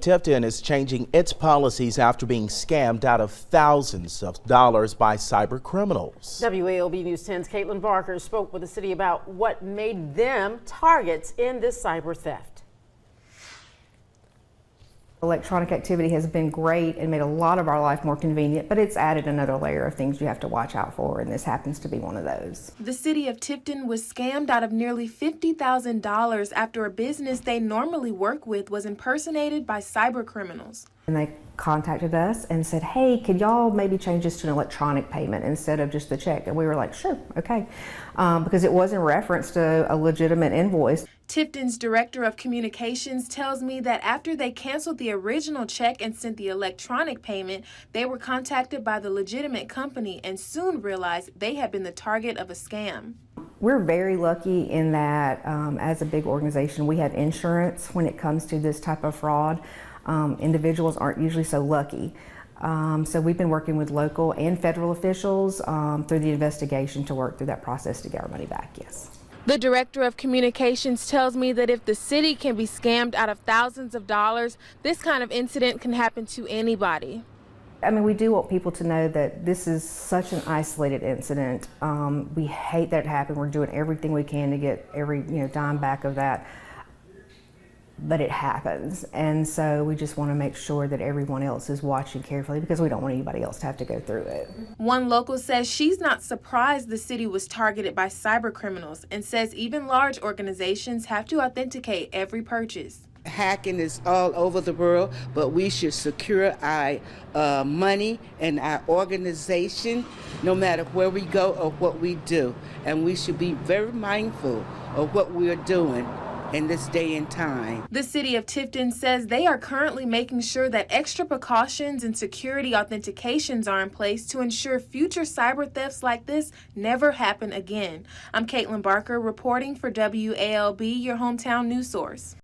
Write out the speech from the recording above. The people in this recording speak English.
Tifton is changing its policies after being scammed out of thousands of dollars by cyber criminals. WALB News 10's Caitlin Barker spoke with the city about what made them targets in this cyber theft. Electronic activity has been great and made a lot of our life more convenient, but it's added another layer of things you have to watch out for, and this happens to be one of those. The city of Tifton was scammed out of nearly $50,000 after a business they normally work with was impersonated by cyber criminals. And they contacted us and said, hey, could y'all maybe change this to an electronic payment instead of just the check? And we were like, sure, okay, because it was in reference to a legitimate invoice. Tifton's director of communications tells me that after they canceled the original check and sent the electronic payment, they were contacted by the legitimate company and soon realized they had been the target of a scam. We're very lucky in that as a big organization, we have insurance when it comes to this type of fraud. Individuals aren't usually so lucky. So we've been working with local and federal officials through the investigation to work through that process to get our money back, yes. The director of communications tells me that if the city can be scammed out of thousands of dollars, this kind of incident can happen to anybody. I mean, we do want people to know that this is such an isolated incident. We hate that it happened. We're doing everything we can to get every dime back of that. But it happens, and so we just want to make sure that everyone else is watching carefully because we don't want anybody else to have to go through it. One local says she's not surprised the city was targeted by cyber criminals and says even large organizations have to authenticate every purchase. Hacking is all over the world, but we should secure our money and our organization no matter where we go or what we do, and we should be very mindful of what we are doing in this day and time. The city of Tifton says they are currently making sure that extra precautions and security authentications are in place to ensure future cyber thefts like this never happen again. I'm Caitlin Barker reporting for WALB, your hometown news source.